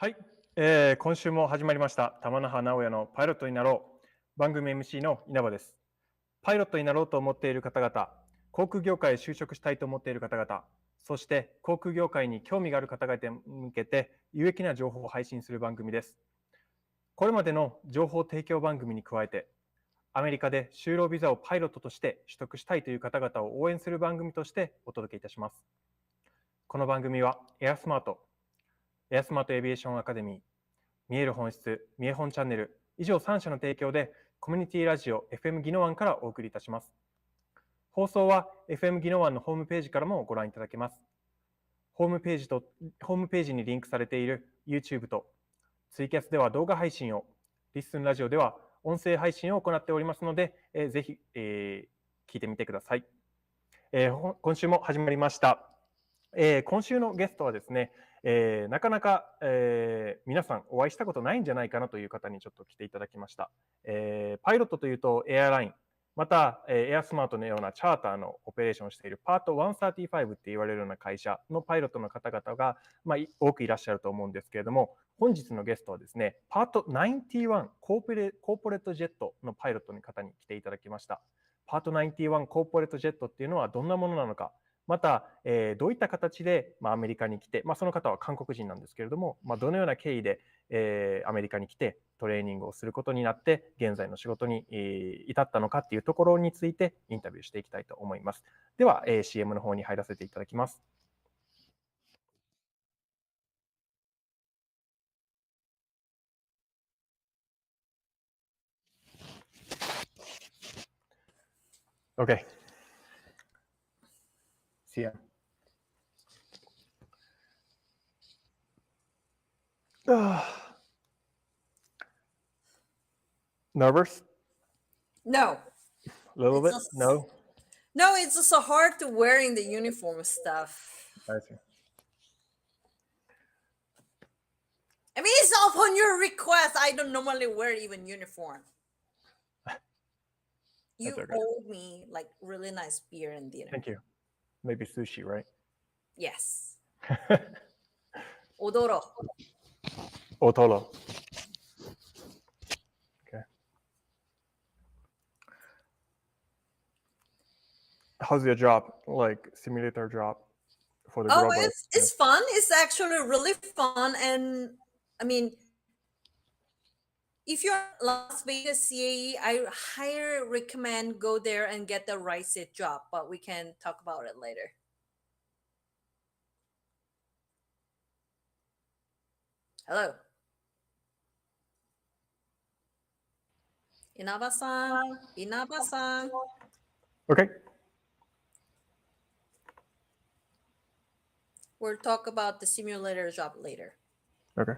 はい、今週も始まりました玉那覇直哉のパイロットになろう。番組 MC の稲葉です。パイロットになろうと思っている方々、航空業界へ就職したいと思っている方々、そして航空業界に興味がある方々に向けて有益な情報を配信する番組です。これまでの情報提供番組に加えて、アメリカで就労ビザをパイロットとして取得したいという方々を応援する番組としてお届けいたします。この番組はエアスマートエビエーションアカデミー、見える本質、見え本チャンネル、以上3社の提供でコミュニティラジオ FM ぎのわんからお送りいたします。放送は FM ぎのわんのホームページからもご覧いただけます。ホームページにリンクされている YouTube とツイキャスでは動画配信を、リッスンラジオでは音声配信を行っておりますので、ぜひ、聞いてみてください。今週も始まりました。今週のゲストはですね、なかなか、皆さんお会いしたことないんじゃないかなという方にちょっと来ていただきました。パイロットというとエアライン、またエアスマートのようなチャーターのオペレーションをしているパート135って言われるような会社のパイロットの方々が、多くいらっしゃると思うんですけれども、本日のゲストはですね、パート91コーポレートジェットのパイロットの方に来ていただきました。パート91コーポレートジェットっていうのはどんなものなのか、また、どういった形で、アメリカに来て、その方は韓国人なんですけれども、どのような経緯で、アメリカに来てトレーニングをすることになって、現在の仕事に、至ったのかっていうところについてインタビューしていきたいと思います。では、CM の方に入らせていただきます。Okay. See ya. Nervous? No. A little bit? No? No, it's just so hard to wearing the uniform stuff. I see. I mean, it's upon your request. I don't normally wear even uniform. You okay. owe me like really nice beer and dinner. Thank you. Maybe sushi, right? Yes. Odoro. Otoro. Okay. How's your job? Like simulator job for the global? It's fun. It's actually really fun. And I mean, if you're Las Vegas CAE, I highly recommend go there and get the right seat job, but we can talk about it later. Hello. Inaba-san. Okay. We'll talk about the simulator job later. Okay.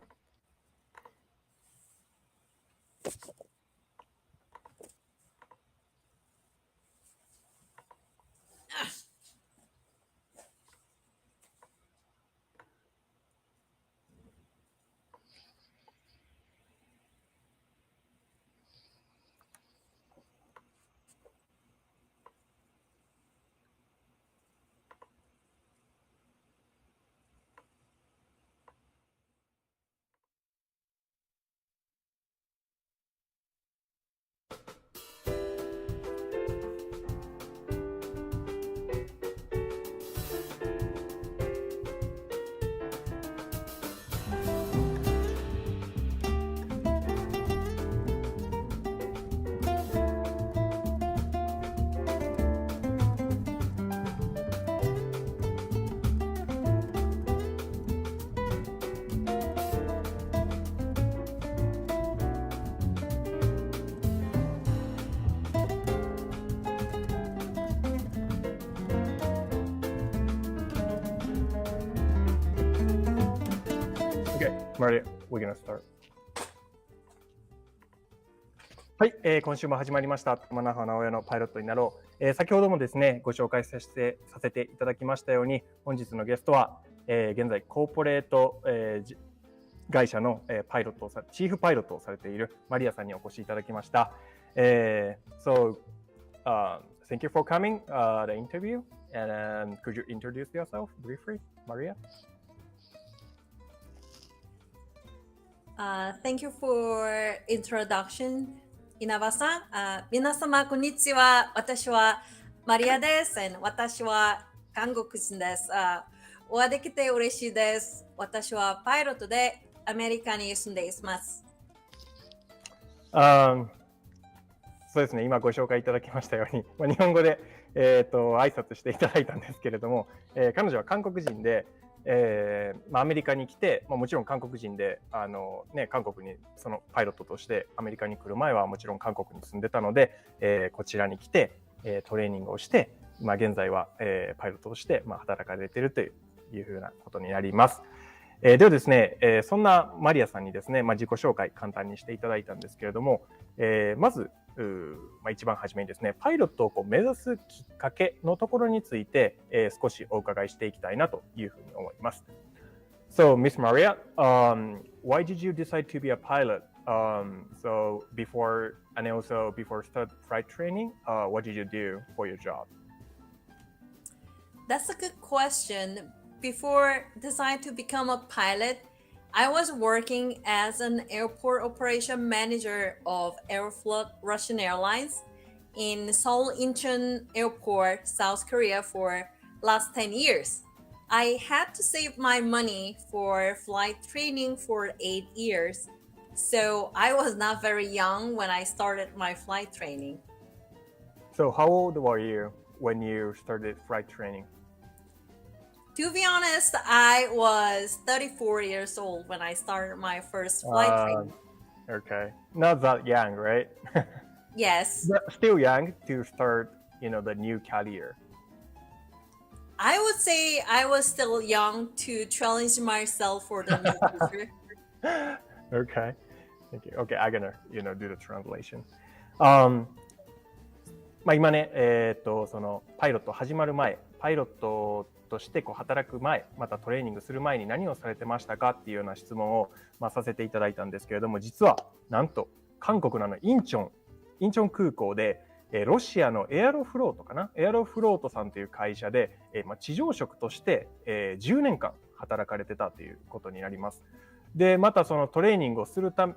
Okay, Maria, we're gonna start. はい、今週も始まりました玉那覇直哉のパイロットになろう。先ほどもですねご紹介させていただきましたように、本日のゲストは、現在コーポレート、会社のパイロットチーフパイロットをされているマリアさんにお越しいただきました。So, thank you for coming the interview, and could you introduce yourself briefly, Maria? Thank you for introduction, 稲葉さん。皆様、こんにちは。私はマリアです。and 私は韓国人です。お会いできて嬉しいです。私はパイロットでアメリカに住んでいます。そうですね、今ご紹介いただきましたように、日本語で、挨拶していただいたんですけれども、彼女は韓国人で、アメリカに来て、もちろん韓国人で韓国にそのパイロットとしてアメリカに来る前はもちろん韓国に住んでたので、こちらに来て、トレーニングをして、現在は、パイロットとして、働かれているというふうなことになります。ではですね、そんなマリアさんにですね、自己紹介簡単にしていただいたんですけれども、まず一番初めにですね、パイロットを目指すきっかけのところについて、少しお伺いしていきたいなというふうに思います。So, Miss Maria, why did you decide to be a pilot? So before and also before start flight training, what did you do for your job? That's a good question. Before deciding to become a pilot, I was working as an airport operation manager of Aeroflot Russian Airlines in Seoul Incheon Airport, South Korea for last 10 years. I had to save my money for flight training for 8 years. So I was not very young when I started my flight training. So how old were you when you started flight training? To be honest, I was 34 years old when I started my first flight training. Okay. Not that young, right? Yes. But still young to start, the new career. I would say I was still young to challenge myself for the new future. Okay. Thank you. Okay, I'm gonna, do the translation. 今ね、そのパイロット始まる前、パイロットとして働く前、またトレーニングする前に何をされてましたかっていうような質問を、させていただいたんですけれども、実はなんと韓国のインチョン空港で、ロシアのエアロフロートさんという会社で、地上職として、10年間働かれてたということになります。で、またそのトレーニングをするパイ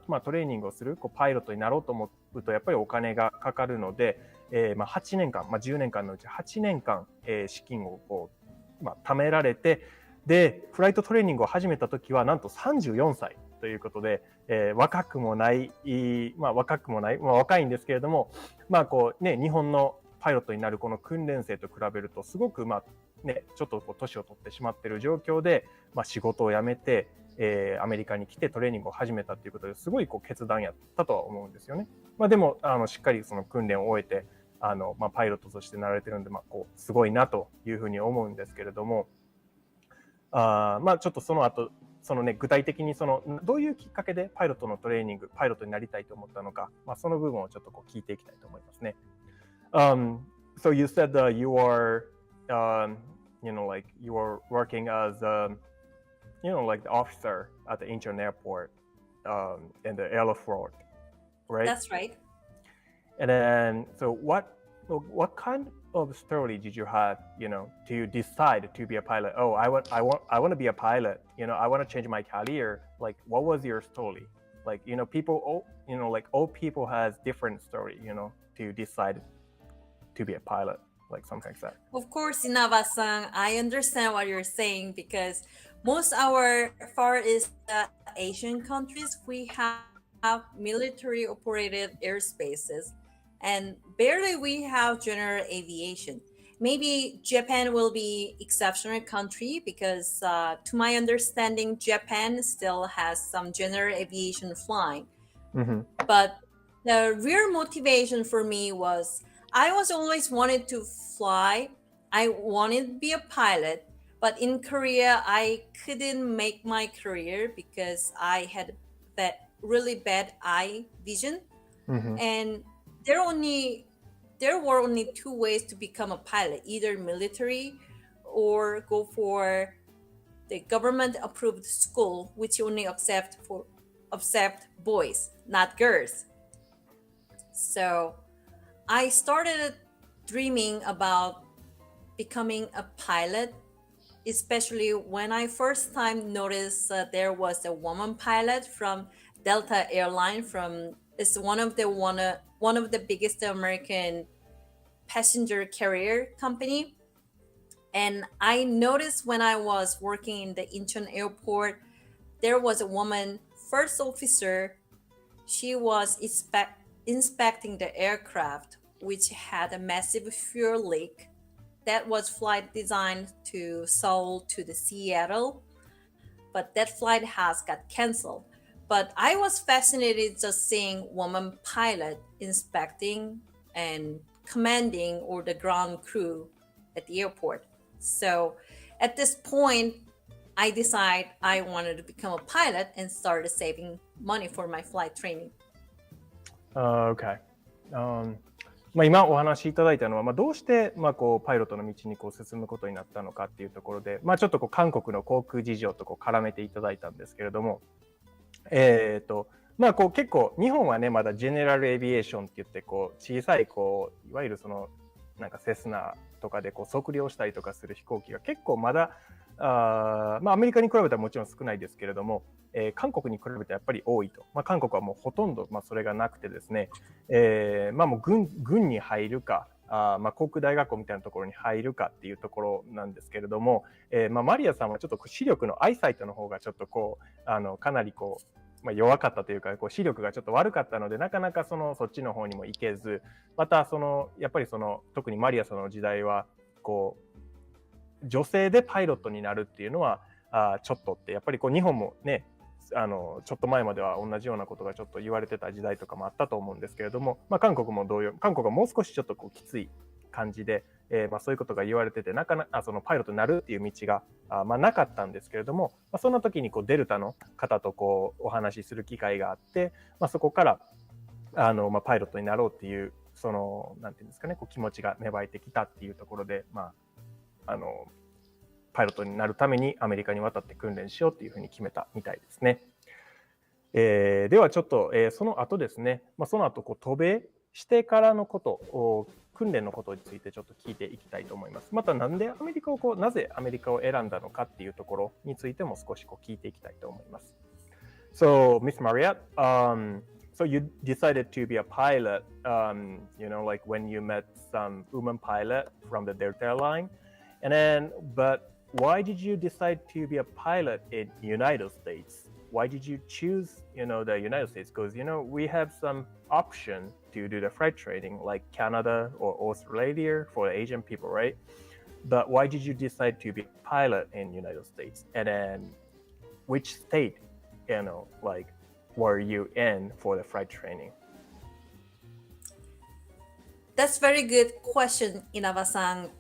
ロットになろうと思うとやっぱりお金がかかるので、8年間、10年間のうち8年間、資金を貯められて、でフライトトレーニングを始めた時はなんと34歳ということで、若いんですけれども、日本のパイロットになるこの訓練生と比べるとすごくちょっと年を取ってしまっている状況で、仕事を辞めて、アメリカに来てトレーニングを始めたということですごい決断やったとは思うんですよね。でもしっかりその訓練を終えてパイロットとしてなられてるんで、すごいなというふうに思うんですけれども、ちょっとその後具体的にどういうきっかけでパイロットのトレーニング、パイロットになりたいと思ったのか、その部分をちょっと聞いていきたいと思いますね。So you said that you are, you are working as, like the officer at the Incheon Airport, in the Aeroflot, right? That's right. And then, so what kind of story did you have, to decide to be a pilot? Oh, I want to be a pilot. I want to change my career. Like, what was your story? Like, people, like all people has different story, to decide to be a pilot, like something like that. Of course, Inaba-san, I understand what you're saying because most our Far East Asian countries, we have military operated airspaces and barely we have general aviation. Maybe Japan will be exceptional country because to my understanding, Japan still has some general aviation flying. Mm-hmm. But the real motivation for me was I was always wanted to fly. I wanted to be a pilot, but in Korea, I couldn't make my career because I had that really bad eye vision. Mm-hmm. And there were only two ways to become a pilot, either military or go for the government approved school, which only accept boys, not girls. So I started dreaming about becoming a pilot, especially when I first time noticed there was a woman pilot from Delta airline from is one of the biggest American passenger carrier company. And I noticed when I was working in the Incheon airport, there was a woman first officer. She was inspecting the aircraft, which had a massive fuel leak. That was flight designed to Seoul to the Seattle, but that flight has got canceled. But I was fascinated just seeing woman pilot inspecting and commanding all the ground crew at the airport. So at this point, I decided I wanted to become a pilot and started saving money for my flight training. Okay. 今お話しいただいたのは、どうしてこうパイロットの道にこう進むことになったのかっていうところで、ちょっとこう韓国の航空事情とこう絡めていただいたんですけれども、こう結構日本はねまだジェネラルエビエーションって言ってこう小さいこういわゆるそのなんかセスナとかでこう測量したりとかする飛行機が結構まだアメリカに比べたらもちろん少ないですけれども、韓国に比べてやっぱり多いと、韓国はもうほとんどそれがなくてですね、もう軍に入るか航空大学校みたいなところに入るかっていうところなんですけれども、マリアさんはちょっと視力のアイサイトの方がちょっとこうかなりこう弱かったというかこう視力がちょっと悪かったのでなかなかそっちの方にも行けず、またやっぱり特にマリアさんの時代はこう女性でパイロットになるっていうのはちょっとってやっぱりこう日本もねちょっと前までは同じようなことがちょっと言われてた時代とかもあったと思うんですけれども、韓国も同様、韓国はもう少しちょっとこうきつい感じで、そういうことが言われててなかなかパイロットになるっていう道がなかったんですけれども、その時にこうデルタの方とこうお話しする機会があって、そこからパイロットになろうっていうなんていうんですかね、こう気持ちが芽生えてきたっていうところで、パイロットになるためにアメリカに渡って訓練しようっていうふうに決めたみたいですね。ではちょっと、その後ですね、その後こう渡米してからのこと訓練のことについてちょっと聞いていきたいと思います。またなんでなぜアメリカを選んだのかっていうところについても少しこう聞いていきたいと思います。So, Miss Maria, so you decided to be a pilot, like when you met some woman pilot from the Delta airline, and then, but why did you decide to be a pilot in the United States? Why did you choose, the United States? Because, we have some option to do the flight training like Canada or Australia for Asian people, right? But why did you decide to be a pilot in the United States? And then which state, were you in for the flight training? That's very good question, Inaba-san.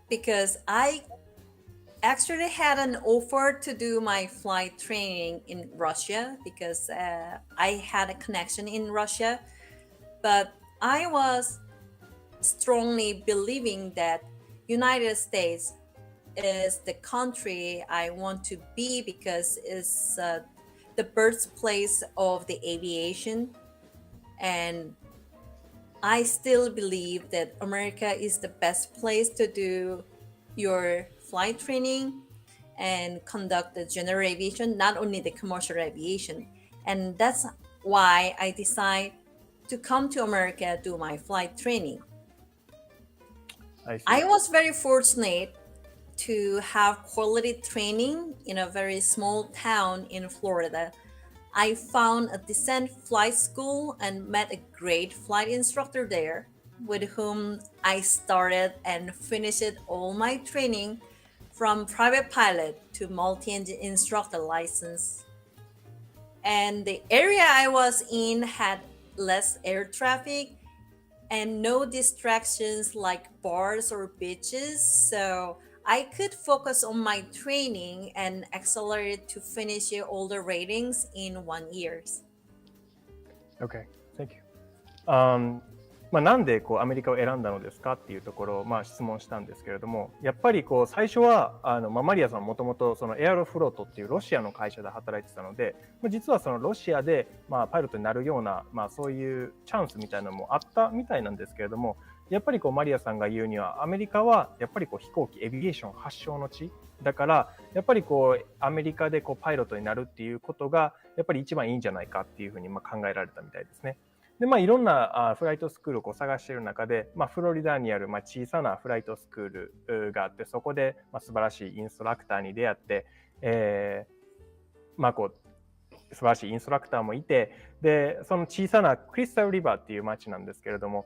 Because I actually had an offer to do my flight training in Russia because I had a connection in Russia, but I was strongly believing that United States is the country I want to be because it's the birthplace of the aviation, and I still believe that America is the best place to do your flight training and conduct the general aviation, not only the commercial aviation. And that's why I decided to come to America to do my flight training. I was very fortunate to have quality training in a very small town in Florida. I found a decent flight school and met a great flight instructor there with whom I started and finished all my training from private pilot to multi-engine instructor license. And the area I was in had less air traffic and no distractions like bars or beaches, so I could focus on my training and accelerate to finish all the ratings in 1 year. Okay, thank you. なんでこうアメリカを選んだのですかっていうところを質問したんですけれども、やっぱりこう最初はマリアさんはもともとそのエアロフロートっていうロシアの会社で働いてたので、実はそのロシアでパイロットになるようなそういうチャンスみたいなのもあったみたいなんですけれども、やっぱりこうマリアさんが言うにはアメリカはやっぱりこう飛行機エビエーション発祥の地だからやっぱりこうアメリカでこうパイロットになるっていうことがやっぱり一番いいんじゃないかっていうふうに考えられたみたいですね。でいろんなフライトスクールをこう探している中で、フロリダにある小さなフライトスクールがあって、そこで素晴らしいインストラクターに出会って、こう素晴らしいインストラクターもいて、でその小さなクリスタルリバーっていう町なんですけれども、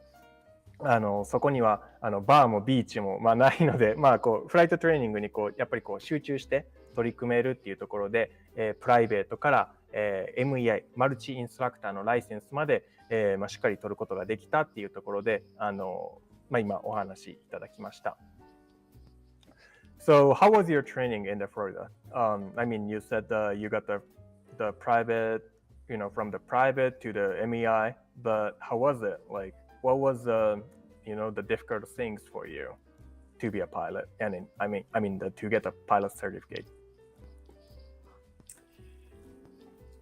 そこにはバーもビーチもないので、こうフライトトレーニングにこうやっぱりこう集中して取り組めるっていうところで、プライベートから、MEI マルチインストラクターのライセンスまで、しっかり取ることができたっていうところで今お話しいただきました。So how was your training in the Florida? I mean, you said you got the private, from the private to the MEI, but how was it? Like, what was the difficult things for you to be a pilot? And to get a pilot certificate.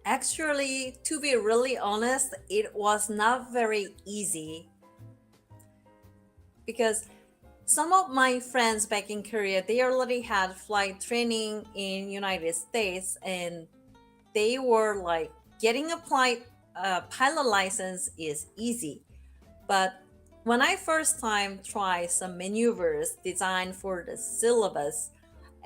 Actually, to be really honest, it was not very easy because some of my friends back in Korea, they already had flight training in United States, and they were like, getting a pilot license is easy. But when I first time tried some maneuvers designed for the syllabus,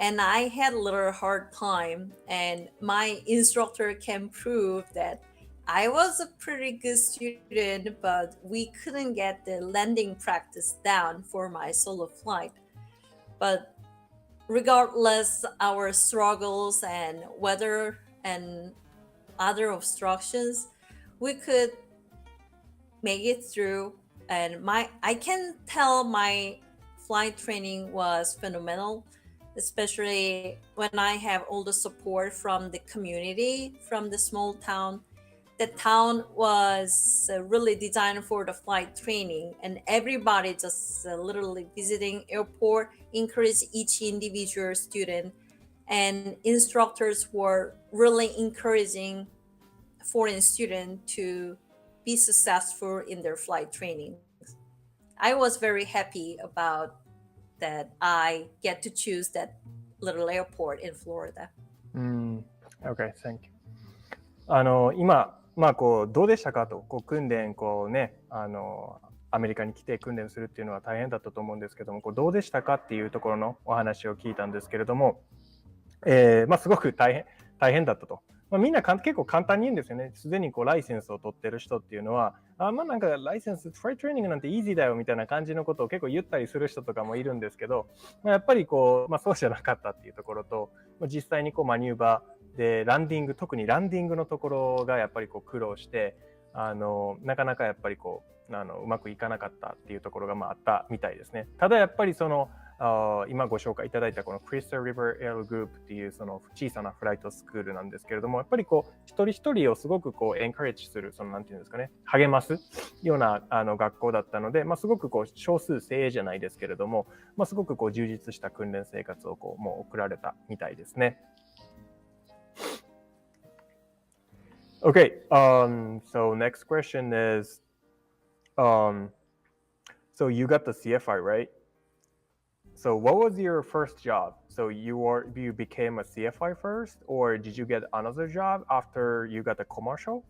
and I had a little hard time, and my instructor can prove that I was a pretty good student, but we couldn't get the landing practice down for my solo flight. But regardless our struggles and weather and other obstructions, we could make it through. And I can tell my flight training was phenomenal, especially when I have all the support from the community, from the small town. The town was really designed for the flight training, and everybody just literally visiting airport encourage each individual student, and instructors were really encouraging foreign students to be successful in their flight training. I was very happy about that I get to choose that little airport in Florida. Okay, thank you. 今こうどうでしたかと、こう訓練アメリカに来て訓練するっていうのは大変だったと思うんですけども、こうどうでしたかっていうところのお話を聞いたんですけれども、すごく大変だったと。みんな結構簡単に言うんですよね。すでにこうライセンスを取ってる人っていうのは、なんかライセンス、フライトトレーニングなんてイージーだよみたいな感じのことを結構言ったりする人とかもいるんですけど、やっぱりこう、そうじゃなかったっていうところと、実際にこうマニューバーで特にランディングのところがやっぱりこう苦労して、なかなかやっぱりこううまくいかなかったっていうところがあったみたいですね。ただやっぱり今ご紹介いただいたこのクリスタルリバーエアログループっていうその小さなフライトスクールなんですけれども、やっぱりこう一人一人をすごくこうエンカレッジする、なんていうんですかね、励ますような学校だったので、すごくこう少数精鋭じゃないですけれども、すごくこう充実した訓練生活をもう送られたみたいですね。Okay, so next question is, so you got the CFI, right? So what was your first job? So you became a CFI first, or did you get another job after you got the commercial?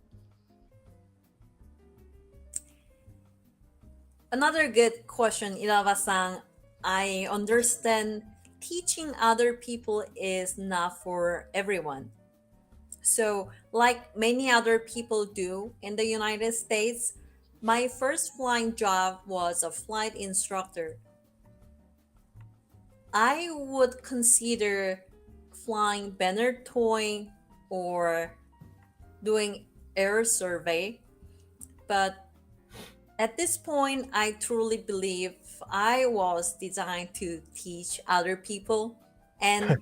Another good question, Irawa-san. I understand teaching other people is not for everyone. So, like many other people do in the United States, my first flying job was a flight instructor. I would consider flying banner towing or doing air survey, but at this point, I truly believe I was designed to teach other people, and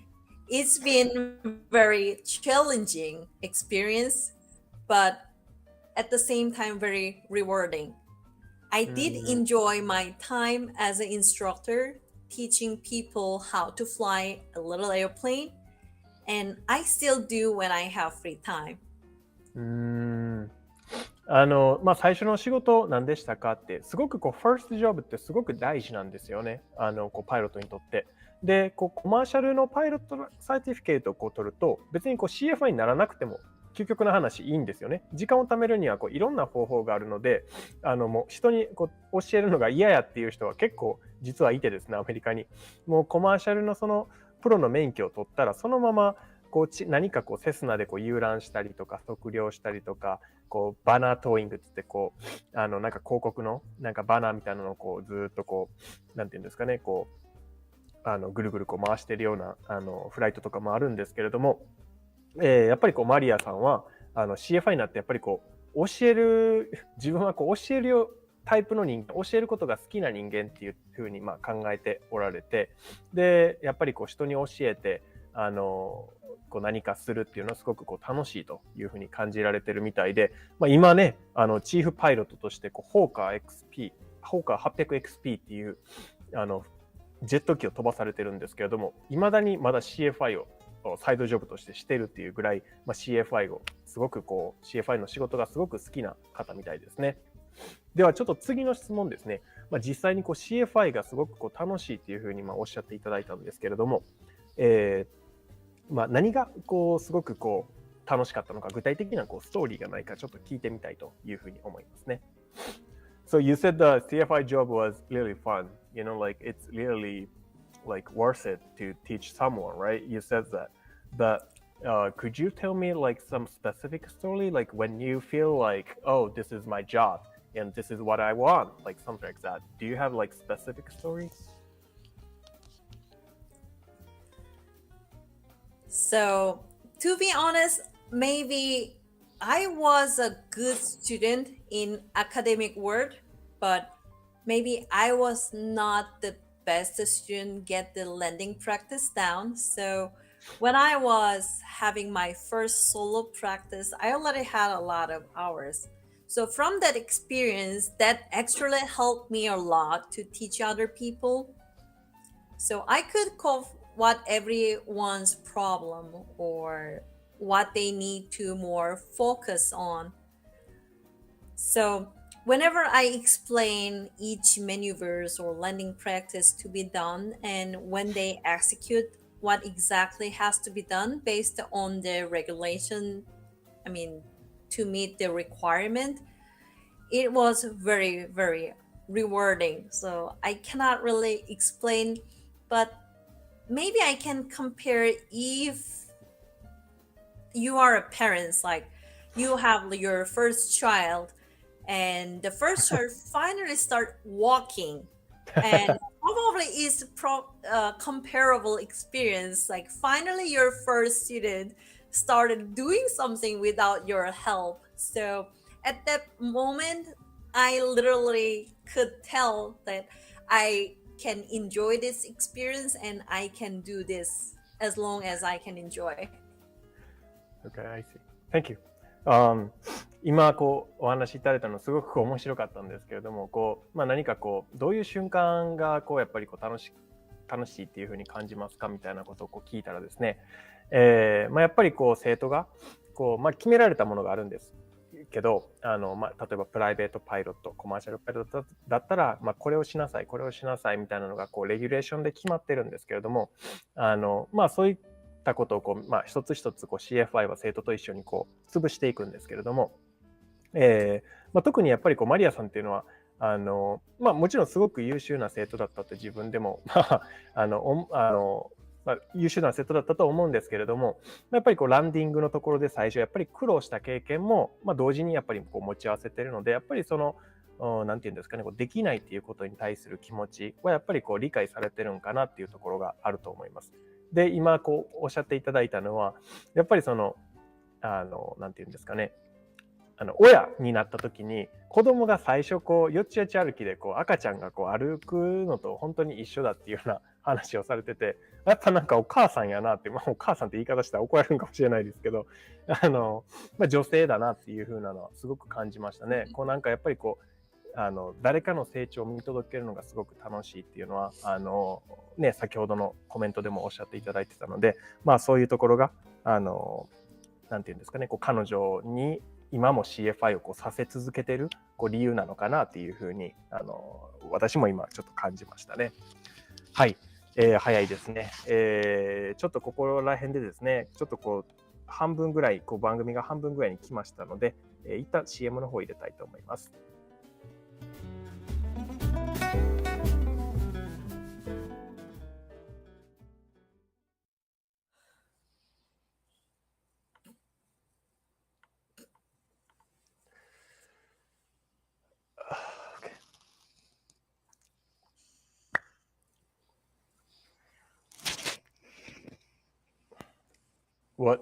it's been very challenging experience, but at the same time very rewarding. I did enjoy my time as an instructor, teaching people how to fly a little airplane, and I still do when I have free time. 最初の仕事何でしたかって、すごくファーストジョブってすごく大事なんですよね。パイロットにとって。で、コマーシャルのパイロットサーティフィケートを取ると、別にCFI にならなくても、究極の話いいんですよね。時間を貯めるにはいろんな方法があるので、もう人に教えるのが嫌やっていう人は結構実はいてですね、アメリカに。もうコマーシャルのそのプロの免許を取ったら、そのまま何かセスナで遊覧したりとか測量したりとか、バナートーイングって言ってなんか広告のなんかバナーみたいなのをずっとなんていうんですかね、ぐるぐる回してるようなフライトとかもあるんですけれども、やっぱりマリアさんはCFI になってやっぱり自分は教えるタイプの人間、教えることが好きな人間っていうふうに考えておられて、でやっぱり人に教えて何かするっていうのはすごく楽しいというふうに感じられてるみたいで、今ねチーフパイロットとしてホーカー 800XP っていうジェット機を飛ばされてるんですけれども、未だにまだ CFI をサイドジョブとしてしてるっていうぐらい、CFI をすごくCFI の仕事がすごく好きな方みたいですね。ではちょっと次の質問ですね。実際にCFI がすごく楽しいっていうふうにおっしゃっていただいたんですけれども、何がすごく楽しかったのか、具体的なストーリーがないかちょっと聞いてみたいというふうに思いますね。So you said the CFI job was really fun. Like it's really like worth it to teach someone, right? You said that. But could you tell me like some specific story, like when you feel like, oh, this is my job and this is what I want, like something like that. Do you have like specific stories? So, to be honest, maybe I was a good student in academic world, but maybe I was not the best student get the landing practice down. So when I was having my first solo practice, I already had a lot of hours. So from that experience, that actually helped me a lot to teach other people. So I could cope what everyone's problem or what they need to more focus on. So whenever I explain each maneuvers or landing practice to be done and when they execute what exactly has to be done based on the regulation, to meet the requirement, it was very, very rewarding. So I cannot really explain, but maybe I can compare if you are a parent, like you have your first child and the first child finally start walking and probably is comparable experience, like finally your first student started doing something without your help. So at that moment I literally could tell that I can enjoy this experience and I can do this as long as I can enjoy. Okay, I see. Thank you. 今お話しいただいたのすごく面白かったんですけれども、何かどういう瞬間がやっぱり楽しいっていうふうに感じますかみたいなことを聞いたらですね、やっぱり生徒が決められたものがあるんですけど、例えばプライベートパイロット、コマーシャルパイロットだったら、これをしなさいこれをしなさいみたいなのがレギュレーションで決まってるんですけれども、そういったことを一つ一つCFI は生徒と一緒に潰していくんですけれども、特にやっぱりマリアさんっていうのはもちろんすごく優秀な生徒だったって自分でも優秀な生徒だったと思うんですけれども、やっぱりランディングのところで最初やっぱり苦労した経験も同時にやっぱり持ち合わせてるので、やっぱりなんていうんですかね、できないっていうことに対する気持ちはやっぱり理解されてるんかなっていうところがあると思います。で、今おっしゃっていただいたのはやっぱりなんていうんですかね、親になった時に子供が最初よちよち歩きで赤ちゃんが歩くのと本当に一緒だっていうような話をされてて、やっぱなんかお母さんやなって、お母さんって言い方したら怒られるかもしれないですけど、女性だなっていう風なのはすごく感じましたね。なんかやっぱり誰かの成長を見届けるのがすごく楽しいっていうのは先ほどのコメントでもおっしゃっていただいてたので、そういうところがなんていうんですかね、彼女に今も CFI をこうさせ続けてるこう理由なのかなっていうふうに私も今ちょっと感じましたね。はい、早いですね。ちょっとここら辺でですね、ちょっとこう半分ぐらいこう番組が半分ぐらいに来ましたので、一旦 CM の方入れたいと思います。What?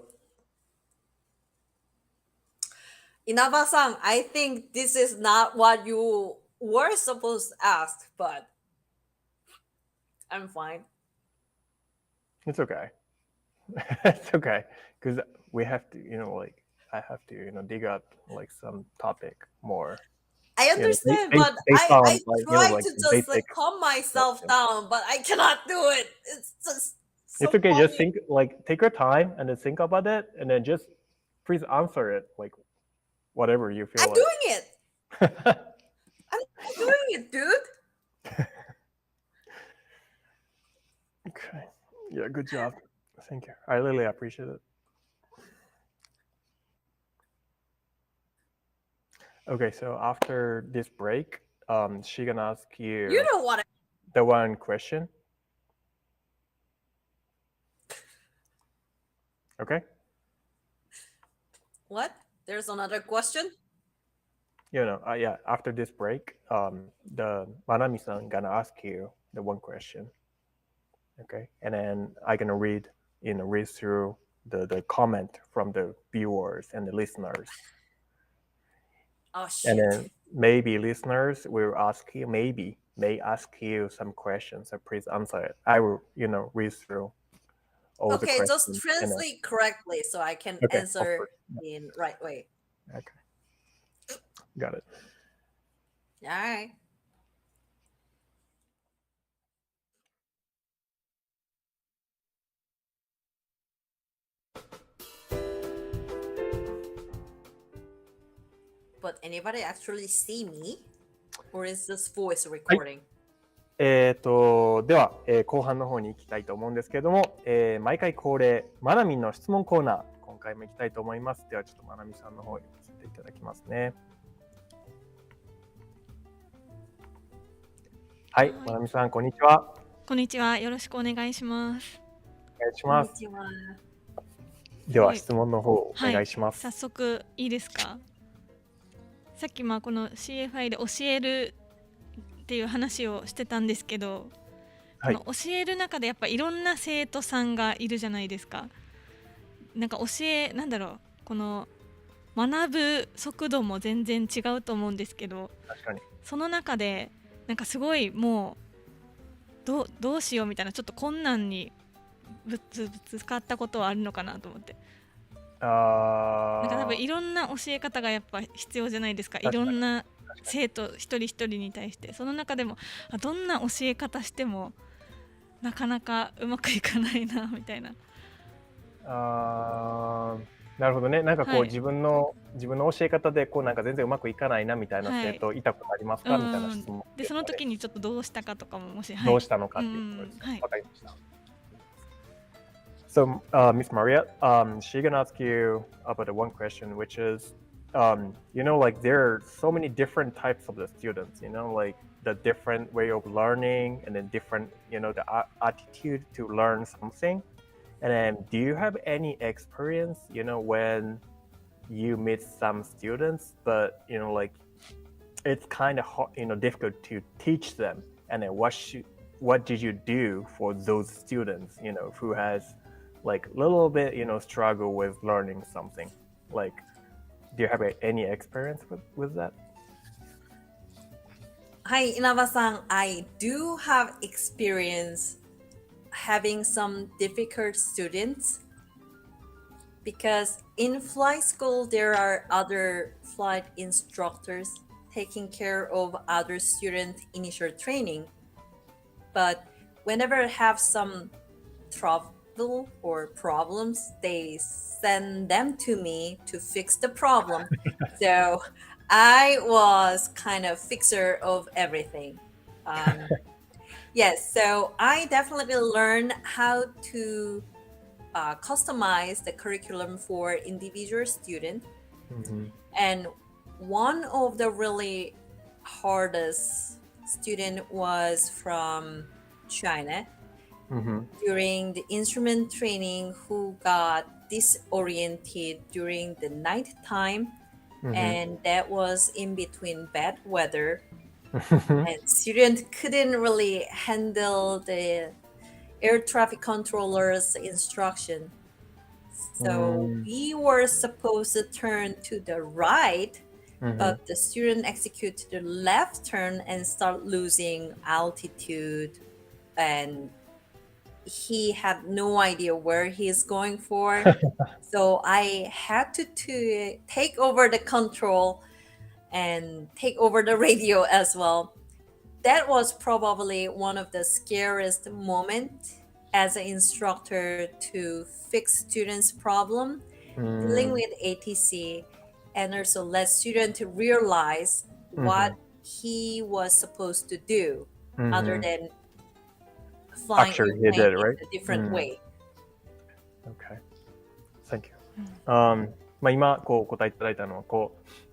Inaba-san, I think this is not what you were supposed to ask, but I'm fine. It's okay. It's okay, because we have to, like, I have to, dig up like some topic more. I understand, based but on I like, try like to the just basic calm myself questions. down, but I cannot do it. It's just so It's okay. funny. Just think, like, take your time and then think about it, and then just please answer it, like, whatever you feel I'm like. doing it. I'm doing it, dude. Okay. Yeah, good job. Thank you. I really appreciate it. Okay, so after this break, she gonna ask you You know what? the one question. Okay. What? There's another question? Yeah. After this break, the Manami-san gonna ask you the one question. Okay, and then I gonna read through the comment from the viewers and the listeners. Oh shit. And then maybe listeners will may ask you some questions, so please answer it. I will, read through all the Okay, questions. just translate correctly so I can Okay, of answer course. in right way. Okay, got it. All right. But anybody actually see me? Or is this voice recording? では、後半の方に行きたいと思うんですけれども、毎回恒例まなみんの質問コーナー、今回も行きたいと思います。ではちょっとまなみさんの方にさせていただきますね。はい、まなみさんこんにちは。こんにちは。よろしくお願いします。お願いします。こんにちは。では質問の方お願いします。早速いいですか。さっきこの CFI で教えるっていう話をしてたんですけど、はい、この教える中でやっぱいろんな生徒さんがいるじゃないですか。なんかこの学ぶ速度も全然違うと思うんですけど、確かにその中でなんかすごいもうどうしようみたいなちょっと困難にぶつかったことはあるのかなと思って。なんか多分いろんな教え方がやっぱ必要じゃないですか。いろんな生徒一人一人に対して、その中でもどんな教え方してもなかなかうまくいかないなみたいな。なるほどね。なんかこう、はい、自分の教え方でこうなんか全然うまくいかないなみたいな生徒いたことありますか、みたいな質問で、その時にちょっとどうしたかとかももし、どうしたのかっていうことですね。わかりました。So, Miss Maria, she's gonna ask you about the one question, which is, like there are so many different types of the students, like the different way of learning and then different, the attitude to learn something. And then do you have any experience, when you meet some students, but, like it's kind of hard, difficult to teach them. And then what did you do for those students, who has like a little bit, struggle with learning something? Like, do you have any experience with that? Hi, Inaba-san. I do have experience having some difficult students because in flight school there are other flight instructors taking care of other students' initial training. But whenever I have some puzzle or problems, they send them to me to fix the problem. So I was kind of fixer of everything. Yes, so I definitely learned how to customize the curriculum for individual student. And one of the really hardest student was from China during the instrument training, who got disoriented during the night time, and that was in between bad weather. And students couldn't really handle the air traffic controller's instruction. So we were supposed to turn to the right, but the student executed the left turn and start losing altitude, and he had no idea where he's going for. So I had to take over the control and take over the radio as well. That was probably one of the scariest moments as an instructor, to fix students' problem, dealing with ATC, and also let students realize what he was supposed to do, other than flying Actually, he did, right? in a different way. Okay. Thank you. 今こうお答えいただいたのはこ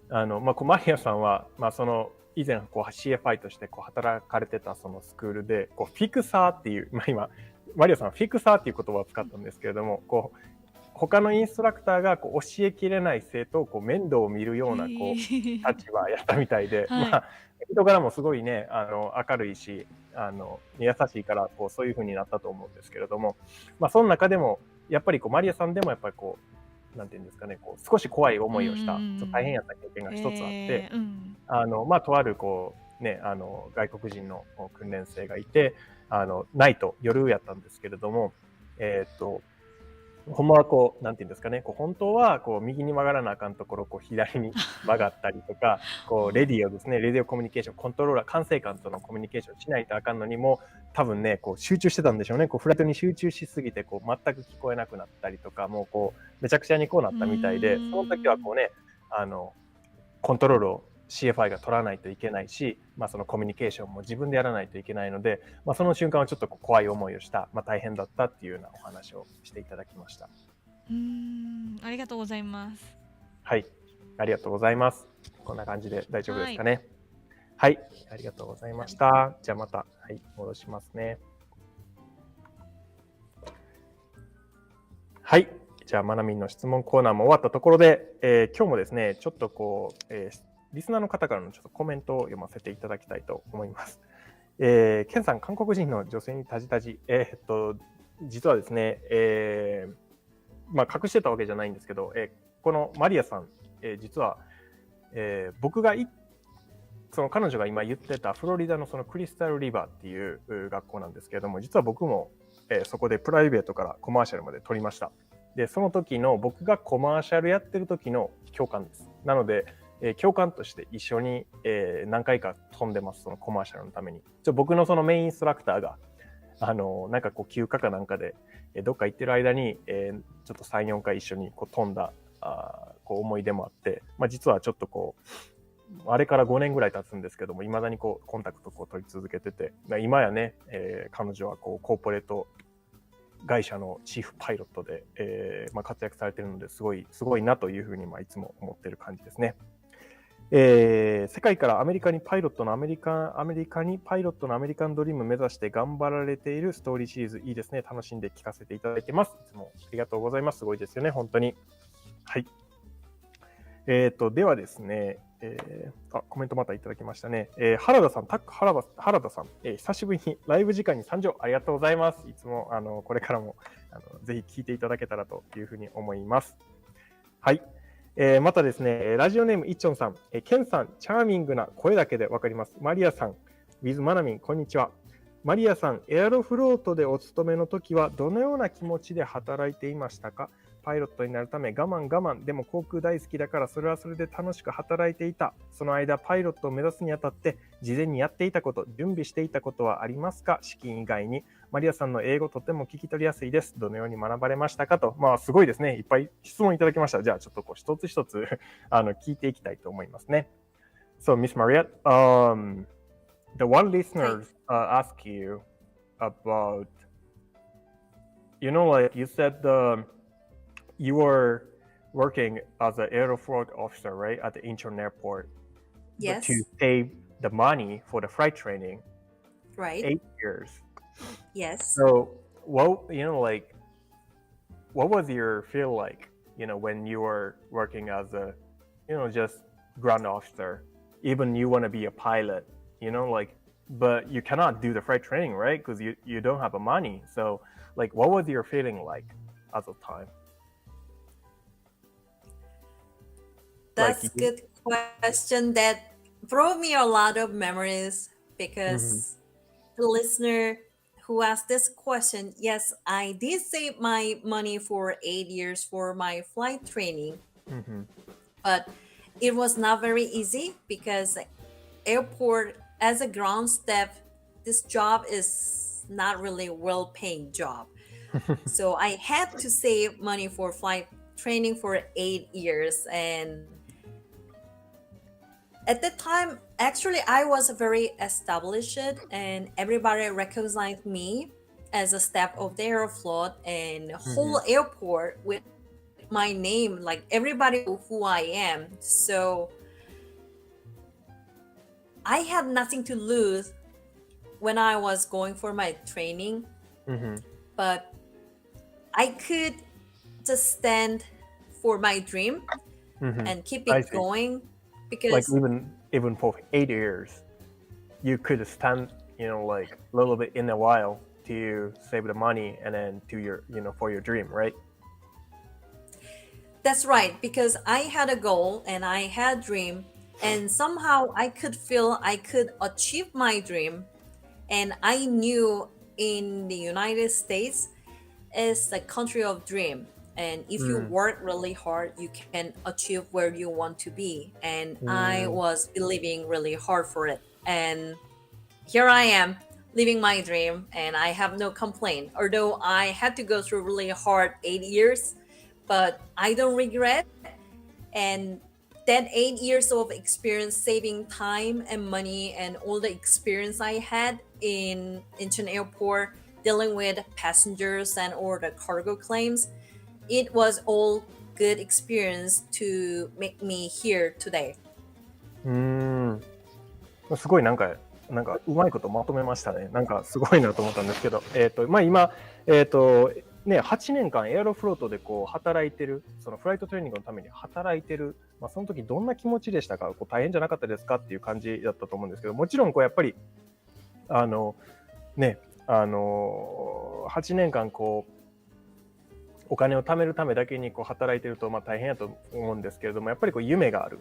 うマリアさんはその以前こう CFI としてこう働かれてたそのスクールでこうフィクサーっていう今マリアさんはフィクサーっていう言葉を使ったんですけれども、こう他のインストラクターがこう教えきれない生徒をこう面倒を見るようなこう立場やったみたいで、人柄もすごいね明るいし優しいからこうそういう風になったと思うんですけれども、その中でもやっぱりこうマリアさんでもやっぱりこうなんていうんですかね、こう少し怖い思いをした、大変やった経験が一つあって、とあるこうね外国人の訓練生がいて、ナイト夜やったんですけれども、ほんまはこうなんていうんですかね、こう本当はこう右に曲がらなあかんところこう左に曲がったりとか、こうレディオですね、レディオコミュニケーション、コントローラー管制官とのコミュニケーションしないとあかんのにも、多分ねこう集中してたんでしょうね。こうフライトに集中しすぎてこう全く聞こえなくなったりとか、もうこうめちゃくちゃにこうなったみたいで、その時はこうねコントロールをCFI が取らないといけないし、そのコミュニケーションも自分でやらないといけないので、その瞬間はちょっと怖い思いをした、大変だったっていうようなお話をしていただきました。ありがとうございます。はい、ありがとうございます。こんな感じで大丈夫ですかね。はい、ありがとうございました。じゃあまた、戻しますね。はい、じゃあまなみんの質問コーナーも終わったところで、今日もですね、ちょっとこう、リスナーの方からのちょっとコメントを読ませていただきたいと思います。ケンさん、韓国人の女性にタジタジ。実はですね、隠してたわけじゃないんですけど、このマリアさん、実は、僕がその彼女が今言ってたフロリダのそのクリスタルリバーっていう学校なんですけれども、実は僕も、そこでプライベートからコマーシャルまで取りました。で、その時の僕がコマーシャルやってる時の教官です。なので、教官として一緒に、何回か飛んでます、そのコマーシャルのために。僕のそのメインインストラクターがなんかこう休暇かなんかで、どっか行ってる間に、ちょっと 3,4 回一緒にこう飛んだこう思い出もあって、実はちょっとこうあれから5年ぐらい経つんですけども、未だにこうコンタクトを取り続けてて、今やね、彼女はこうコーポレート会社のチーフパイロットで、活躍されているので、すごいなというふうにいつも思っている感じですね。世界からアメリカにパイロットのアメリカンドリーム目指して頑張られているストーリーシリーズ、いいですね。楽しんで聞かせていただいてます。いつもありがとうございます。すごいですよね、本当に。はい。ではですね、コメントまたいただきましたね。原田さん、原田さん、久しぶりにライブ時間に参上ありがとうございます。いつもこれからもぜひ聞いていただけたらというふうに思います。はい。またですね、ラジオネームいっちょんさん、ケンさん、チャーミングな声だけでわかります。マリアさん、ウィズマナミン、こんにちは。マリアさん、エアロフロートでお勤めの時はどのような気持ちで働いていましたか？パイロットになるため我慢、でも航空大好きだからそれはそれで楽しく働いていた。その間パイロットを目指すにあたって事前にやっていたこと、準備していたことはありますか？資金以外に。マリアさんの英語とても聞き取りやすいです。どのように学ばれましたか？と、すごいですね。いっぱい質問いただきました。じゃあちょっと一つ一つ聞いていきたいと思いますね。So Miss Mariette, the one listeners ask you about, like you said, you were working as an aeroflot officer, right, at the Incheon airport. Yes. But to save the money for the flight training. Right. 8 years. Yes. So, what was your feel like, when you were working as a, just ground officer, even you want to be a pilot, but you cannot do the flight training, right? Because you don't have the money. So, what was your feeling like at the time? That's a good question that brought me a lot of memories because the listener who asked this question, yes, I did save my money for 8 years for my flight training, but it was not very easy because airport as a ground staff, this job is not really well-paying job. So I had to save money for flight training for 8 years, and at that time, actually, I was very established and everybody recognized me as a staff of the Aeroflot and whole airport with my name, like everybody knew who I am. So I had nothing to lose when I was going for my training, but I could just stand for my dream and keep it going. Because even for 8 years, you could stand, a little bit in a while to save the money and then to your, for your dream, right? That's right, because I had a goal and I had a dream, and somehow I could feel I could achieve my dream. And I knew in the United States is the country of dream. And if you work really hard, you can achieve where you want to be. And I was believing really hard for it. And here I am living my dream, and I have no complaint. Although I had to go through really hard 8 years, but I don't regret. And that 8 years of experience saving time and money and all the experience I had in Incheon Airport dealing with passengers and all the cargo claims, it was all good experience to make me here today. すごいなんかうまいことまとめましたね。なんかすごいなと思ったんですけど、今8年間エアロフロートで働いてる、そのフライトトレーニングのために働いてる、その時どんな気持ちでしたか？大変じゃなかったですかっていう感じだったと思うんですけど、もちろんやっぱり8年間お金を貯めるためだけに働いてると大変やと思うんですけれども、やっぱり夢がある、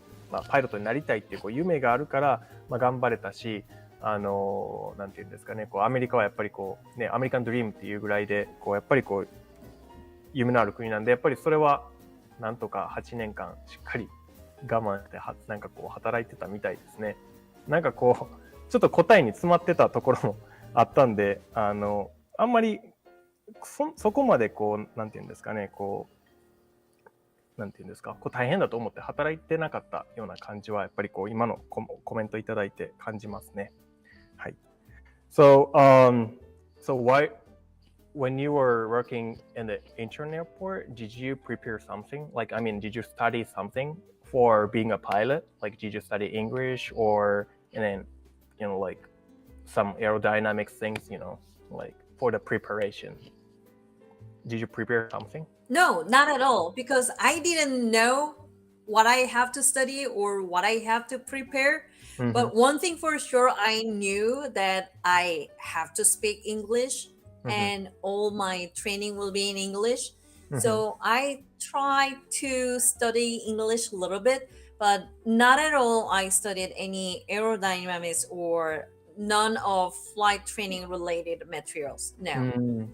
パイロットになりたいっていう夢があるから頑張れたし、なんていうんですかね、アメリカはやっぱりアメリカンドリームっていうぐらいでやっぱり夢のある国なんで、やっぱりそれはなんとか8年間しっかり我慢して働いてたみたいですね。ちょっと答えに詰まってたところもあったんで、あんまりそこまでなんていうんですかね、なんていうんですか、大変だと思って働いてなかったような感じはやっぱり今のコメントいただいて感じますね。はい。So when you were working in the Incheon airport, did you prepare something? Did you study something for being a pilot? Did you study English or some aerodynamics things, for the preparation? Did you prepare something? No, not at all, because I didn't know what I have to study or what I have to prepare. But one thing for sure, I knew that I have to speak English and all my training will be in English. So I tried to study English a little bit, but not at all I studied any aerodynamics or none of flight training related materials. No.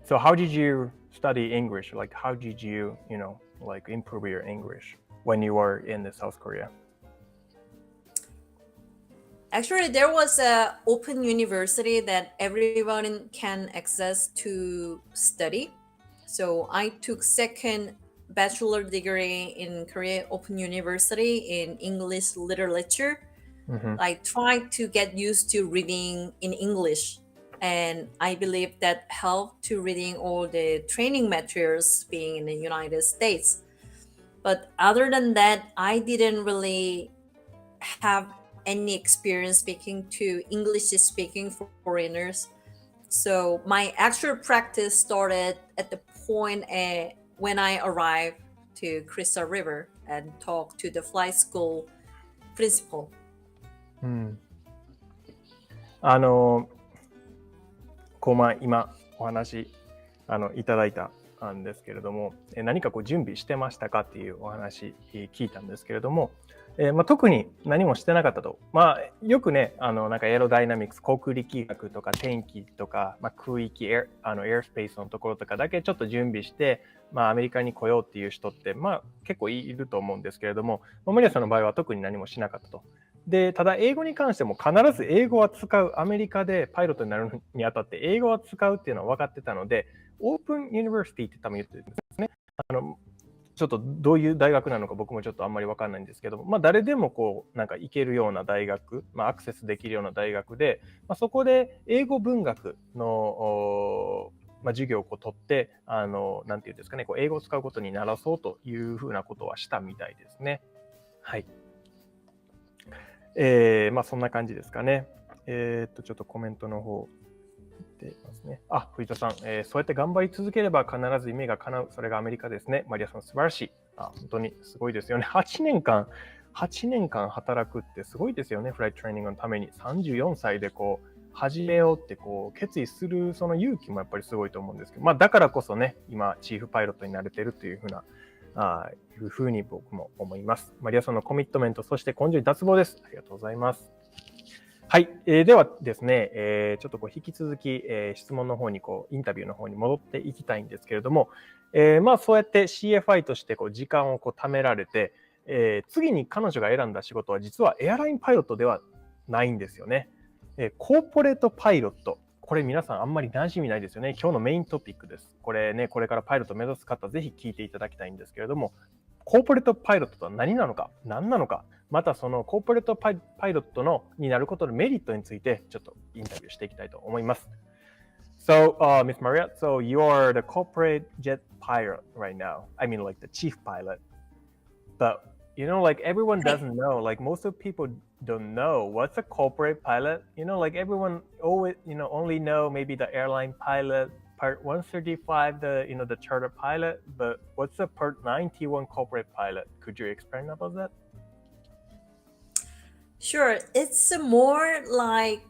So how did you study English? Like how did you, like improve your English when you were in the South Korea? Actually, there was a open university that everyone can access to study. So I took second bachelor degree in Korea Open University in English literature. I tried to get used to reading in English, and I believe that helped to reading all the training materials being in the United States. But other than that, I didn't really have any experience speaking to English speaking foreigners. So my actual practice started at the point when I arrived to Crystal River and talked to the flight school principal. 今お話いただいたんですけれども、何か準備してましたかっていうお話聞いたんですけれども、特に何もしてなかったと。よくね、なんかエアロダイナミクス、航空力学とか天気とか、空域エアスペースのところとかだけちょっと準備して、アメリカに来ようっていう人って、結構いると思うんですけれども、森谷さんの場合は特に何もしなかったと。で、ただ英語に関しても必ず英語は使う。アメリカでパイロットになるにあたって英語は使うっていうのは分かってたので、オープンユニバーシティって多分言ってるんですね。ちょっとどういう大学なのか僕もちょっとあんまり分かんないんですけども、誰でもなんか行けるような大学、アクセスできるような大学で、そこで英語文学の授業を取って、なんていうんですかね、英語を使うことにならそうというふうなことはしたみたいですね。はい。そんな感じですかね。ちょっとコメントの方見てますね。藤田さん、そうやって頑張り続ければ必ず夢が叶う。それがアメリカですね。マリアさん、素晴らしい。本当にすごいですよね。8年間働くってすごいですよね。フライトトレーニングのために34歳で始めようって決意するその勇気もやっぱりすごいと思うんですけど、だからこそね、今チーフパイロットになれてるというふうに僕も思います。マリアさんのコミットメント、そして根性に脱帽です。ありがとうございます。はい、ではですね、ちょっと引き続き、質問の方にインタビューの方に戻っていきたいんですけれども、そうやって CFI として時間を貯められて、次に彼女が選んだ仕事は実はエアラインパイロットではないんですよね。コーポレートパイロット。これ皆さんあんまり馴染みないですよね。今日のメイントピックです。これね、これからパイロットを目指す方、ぜひ聞いていただきたいんですけれども、コーポレートパイロットとは何なのか、何なのか、またそのコーポレートパイロットになることのメリットについてちょっとインタビューしていきたいと思います。So, Miss Maria, so you are the corporate jet pilot right now. I mean, like the chief pilot. But, like everyone doesn't know, like most of people don't know what's a corporate pilot. Like everyone always, only know maybe the airline pilot, Part 135, the charter pilot, but what's the Part 91 corporate pilot? Could you explain about that? Sure, it's more like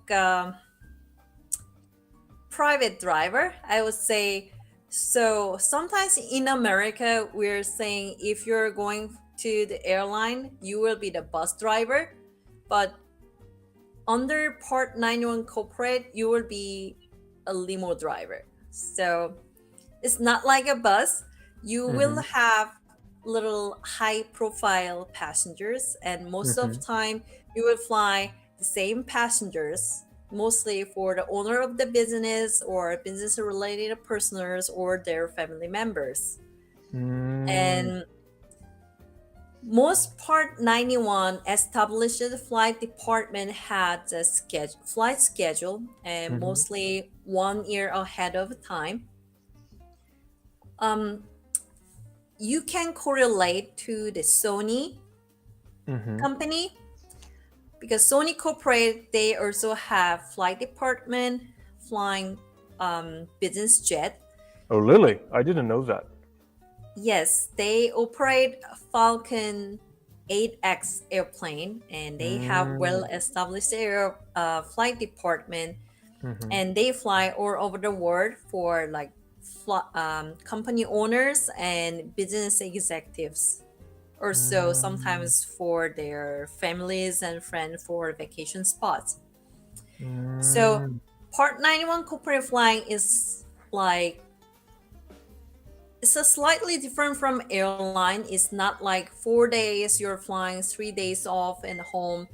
private driver, I would say. So sometimes in America, we're saying if you're going to the airline, you will be the bus driver. But under Part 91 corporate, you will be a limo driver. So it's not like a bus. You will have little high profile passengers, and most of the time you will fly the same passengers, mostly for the owner of the business or business related persons or their family members. And most Part 91 established flight department had a flight schedule, and mostly 1 year ahead of time. You can correlate to the Sony company, because Sony Corporate, they also have flight department flying business jet. Oh, really? I didn't know that. Yes, they operate Falcon 8X airplane, and they have well-established flight department, and they fly all over the world for like company owners and business executives, or so sometimes for their families and friends for vacation spots. So Part 91 corporate flying is like, it's a slightly different from airline. It's not like 4 days you're flying, 3 days off and home.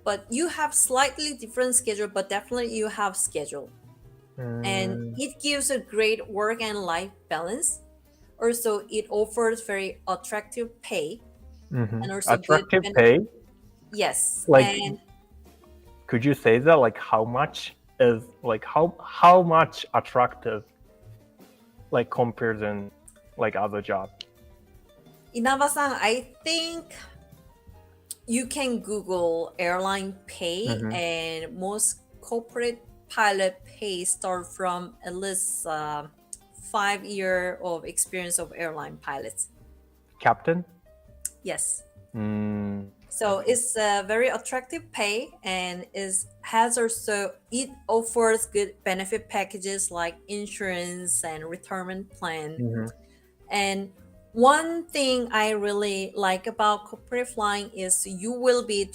But you have slightly different schedule, but definitely you have schedule. And it gives a great work and life balance. Also, it offers very attractive pay. And also attractive pay? Yes. Like, and could you say that? Like, how much is, like, how much attractive, like, comparison, like, other job? Inaba-san, I think you can Google airline pay, and most corporate pilot pay start from at least 5 years of experience of airline pilots. Captain? Yes. So it's a very attractive pay, and it offers good benefit packages like insurance and retirement plan. And one thing I really like about corporate flying is you will be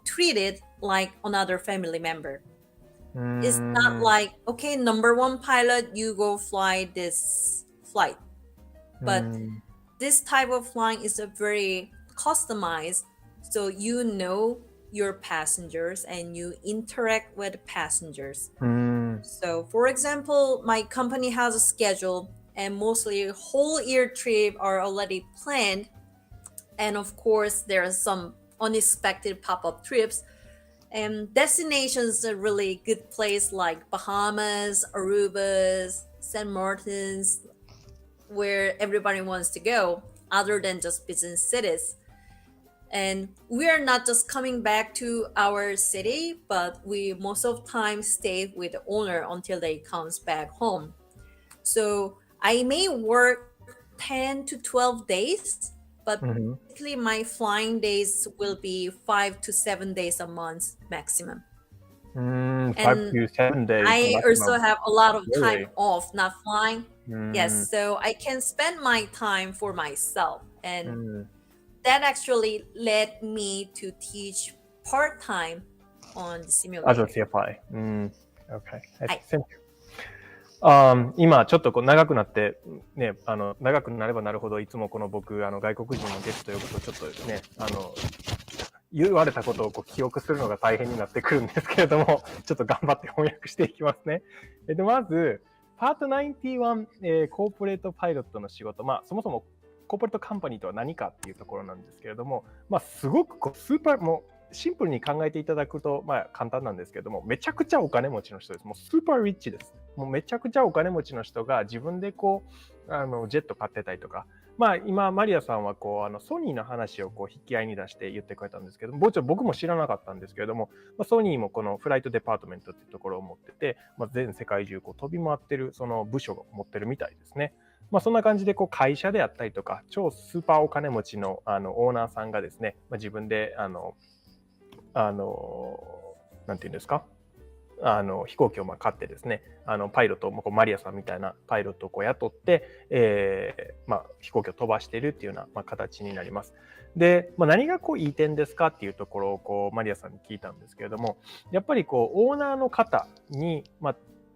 treated like another family member. It's not like, okay, number one pilot, you go fly this flight. But this type of flying is a very customized, so you know your passengers and you interact with passengers. So for example, my company has a schedule, and mostly whole year trip are already planned, and of course there are some unexpected pop-up trips, and destinations are really good place like Bahamas, Arubas, St. Martin's, where everybody wants to go other than just business cities. And we are not just coming back to our city, but we most of the time stay with the owner until they comes back home. So I may work 10 to 12 days, but basically my flying days will be 5 to 7 days a month maximum. 5 to 7 days. I also have a lot of time Really? off not flying. Yes, so I can spend my time for myself, and that actually led me to teach part-time on the simulator. As a CFI. Okay. はい。 Thank you. 今ちょっとこう長くなってね、長くなればなるほどいつもこの僕外国人のゲスト呼ぶとちょっとね言われたことをこう記憶するのが大変になってくるんですけれども、ちょっと頑張って翻訳していきますね。でまずパート91、コーポレートパイロットの仕事、そもそもコーポレートカンパニーとは何かっていうところなんですけれども、すごくこうスーパーもうシンプルに考えていただくと簡単なんですけれども、めちゃくちゃお金持ちの人です。もうスーパーリッチです。もうめちゃくちゃお金持ちの人が自分でこうジェット買ってたりとか、今マリアさんはこうソニーの話をこう引き合いに出して言ってくれたんですけども、僕も知らなかったんですけれども、ソニーもこのフライトデパートメントっていうところを持ってて、全世界中こう飛び回ってるその部署を持ってるみたいですね。そんな感じでこう会社であったりとか、超スーパーお金持ちのオーナーさんがですね、自分でなんていうんですか、飛行機を買ってですね、パイロットをマリアさんみたいなパイロットをこう雇って、飛行機を飛ばしているっていうような、形になります。で、何がこういい点ですかっていうところをこうマリアさんに聞いたんですけれども、やっぱりこうオーナーの方に、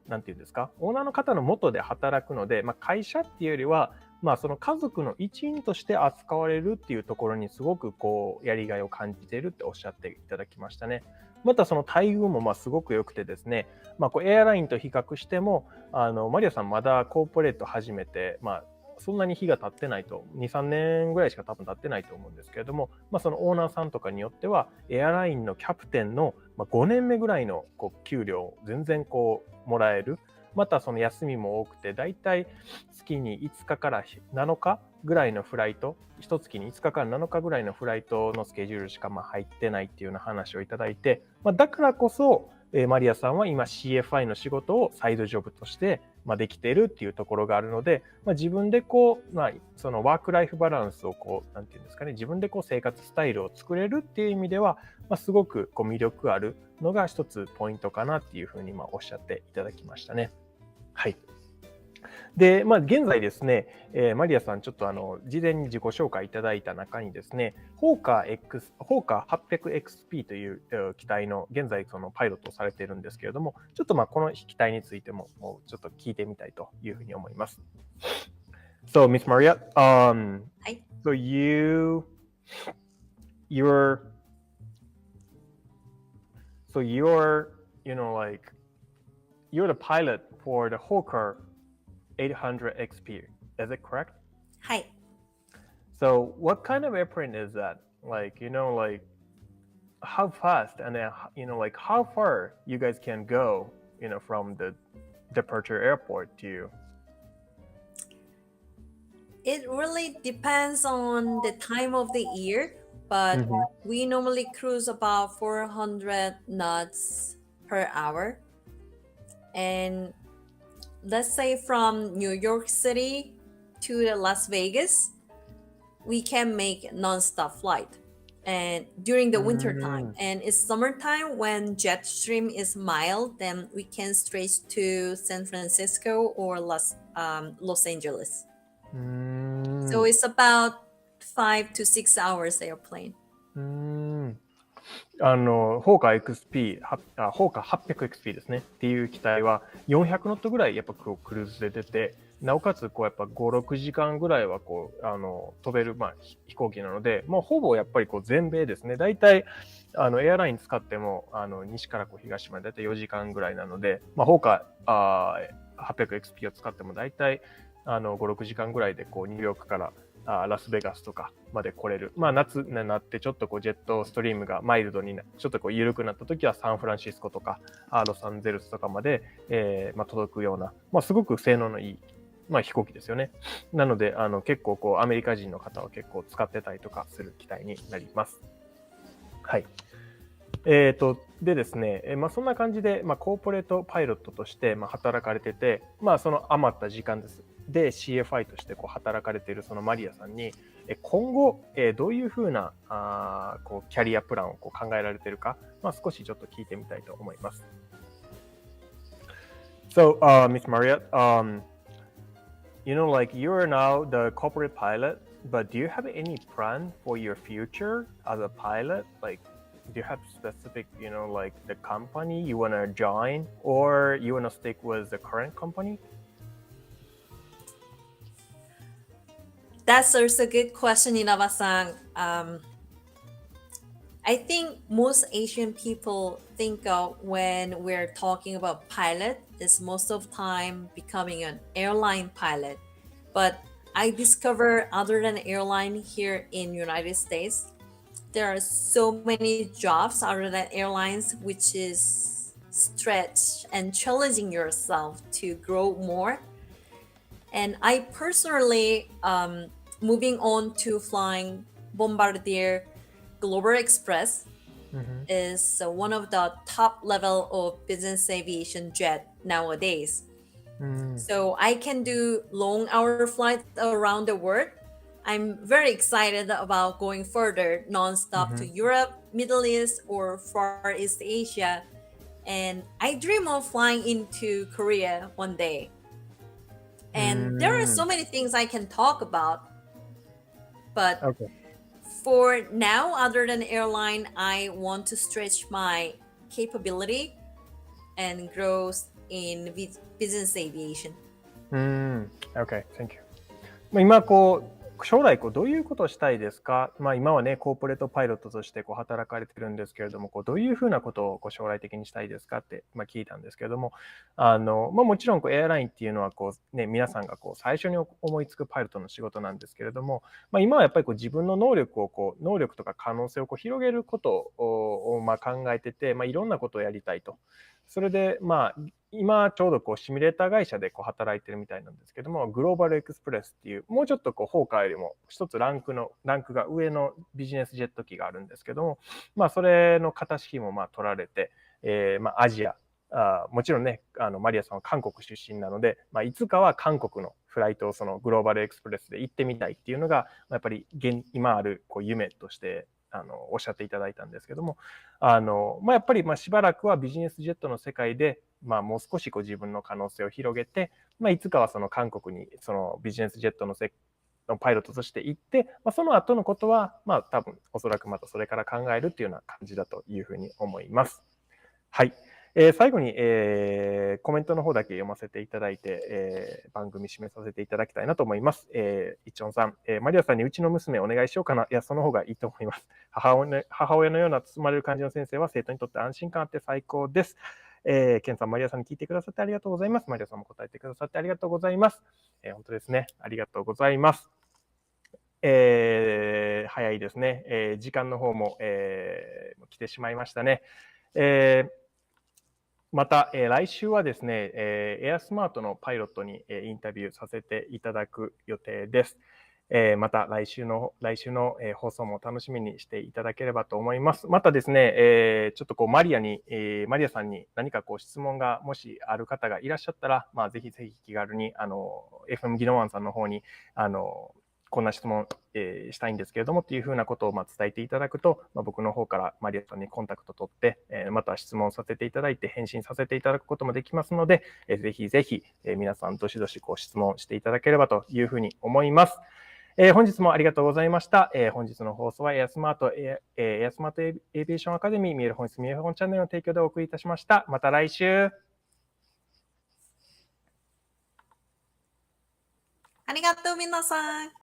なんていうんですか、オーナーの方の下で働くので、会社っていうよりは、その家族の一員として扱われるっていうところにすごくこうやりがいを感じているっておっしゃっていただきましたね。またその待遇もすごく良くてですね、こうエアラインと比較してもマリアさんまだコーポレート始めて、そんなに日が経ってないと 2,3 年ぐらいしか多分経ってないと思うんですけれども、そのオーナーさんとかによってはエアラインのキャプテンの5年目ぐらいのこう給料を全然こうもらえる。またその休みも多くて、だいたい月に5日から7日ぐらいのフライト、1月に5日から7日ぐらいのフライトのスケジュールしか入ってないっていうような話をいただいて、だからこそマリアさんは今 CFI の仕事をサイドジョブとしてできているっていうところがあるので、自分でこう、そのワークライフバランスをこう、なんていうんですかね、自分でこう生活スタイルを作れるっていう意味では、すごくこう魅力あるのが一つポイントかなっていうふうにおっしゃっていただきましたね。はい。で、現在ですね、マリアさん、ちょっと事前に自己紹介いただいた中にですね、ホーカー 800XP という機体の現在そのパイロットをされているんですけれども、ちょっとこの機体についてもちょっと聞いてみたいというふうに思います。So, Miss Maria, はい。so you're you're the pilot for the Hawker 800XP, is it correct? はい。So what kind of airplane is that? How fast and then, how far you guys can go, from the departure airport to... It really depends on the time of the year, but we normally cruise about 400 knots per hour. And let's say from New York City to Las Vegas, we can make non-stop flight. And during the winter time, and it's summertime when jet stream is mild, then we can stretch to San Francisco or Los Angeles. So it's about 5 to 6 hours airplane. ホーカー XP、ホーカー 800XP ですねっていう機体は400ノットぐらいやっぱクルーズで出て、なおかつやっぱ5、6時間ぐらいは飛べる飛行機なので、ほぼやっぱり全米ですね。だいたいエアライン使っても西から東までだいたい4時間ぐらいなので、ホーカー800XP を使ってもだいたい5、6時間ぐらいでニューヨークからラスベガスとかまで来れる。夏になってちょっとジェットストリームがマイルドにちょっと緩くなった時はサンフランシスコとかロサンゼルスとかまで、届くような、すごく性能のいい、飛行機ですよね。なので結構アメリカ人の方は結構使ってたりとかする機体になります。はい。でですね、そんな感じで、コーポレートパイロットとして働かれてて、その余った時間で CFI として働かれているそのマリアさんに今後どういうふうなキャリアプランを考えられているか、少しちょっと聞いてみたいと思います。So, Miss Maria, you're now the corporate pilot, but do you have any plan for your future as a pilot? Do you have specific, the company you want to join, or you want to stick with the current company? That's also a good question, Inaba-san. I think most Asian people think of when we're talking about pilot is most of the time becoming an airline pilot. But I discovered other than airline here in United States, there are so many jobs other than airlines, which is stretch and challenging yourself to grow more. And I personally, moving on to flying Bombardier Global Express is one of the top level of business aviation jet nowadays. So I can do long hour flights around the world. I'm very excited about going further non-stop to Europe, Middle East, or Far East Asia. And I dream of flying into Korea one day. And there are so many things I can talk about. But for now, other than airline, I want to stretch my capability and growth in business aviation. Okay, thank you. 今将来どういうことをしたいですか？今はねコーポレートパイロットとして働かれてるんですけれども、どういうふうなことを将来的にしたいですかって聞いたんですけれども、もちろんエアラインっていうのは皆さんが最初に思いつくパイロットの仕事なんですけれども、今はやっぱり自分の能力とか可能性を広げることを考えてて、いろんなことをやりたいと。それで今ちょうどシミュレーター会社で働いてるみたいなんですけども、グローバルエクスプレスっていうもうちょっとホーカーよりも一つランクが上のビジネスジェット機があるんですけども、それの型式も取られて、アジア、もちろんねマリアさんは韓国出身なので、いつかは韓国のフライトをそのグローバルエクスプレスで行ってみたいっていうのがやっぱり今ある夢としておっしゃっていただいたんですけども、やっぱりしばらくはビジネスジェットの世界でもう少し自分の可能性を広げて、いつかはその韓国にそのビジネスジェットのパイロットとして行って、その後のことは多分おそらくまたそれから考えるっていうような感じだというふうに思います。はい。最後に、コメントの方だけ読ませていただいて、番組締めさせていただきたいなと思います。イチョンさん、マリアさんにうちの娘お願いしようかな。いや、その方がいいと思います。母親のような包まれる感じの先生は生徒にとって安心感あって最高です。ケンさん、マリアさんに聞いてくださってありがとうございます。マリアさんも答えてくださってありがとうございます。本当ですね。ありがとうございます。早いですね。時間の方も、来てしまいましたね。また、来週はですね、エアスマートのパイロットに、インタビューさせていただく予定です。また来週の、放送も楽しみにしていただければと思います。またですね、ちょっとマリアさんに何か質問がもしある方がいらっしゃったら、ぜひぜひ気軽にFM 宜野湾さんの方にこんな質問、したいんですけれどもというふうなことを伝えていただくと、僕の方からマリアさんにコンタクト取って、また質問させていただいて返信させていただくこともできますので、ぜひぜひ、皆さんどしどし質問していただければというふうに思います。本日もありがとうございました。本日の放送はエアスマートエビエーションアカデミー見える本質見える本チャンネルの提供でお送りいたしました。また来週。ありがとう皆さん。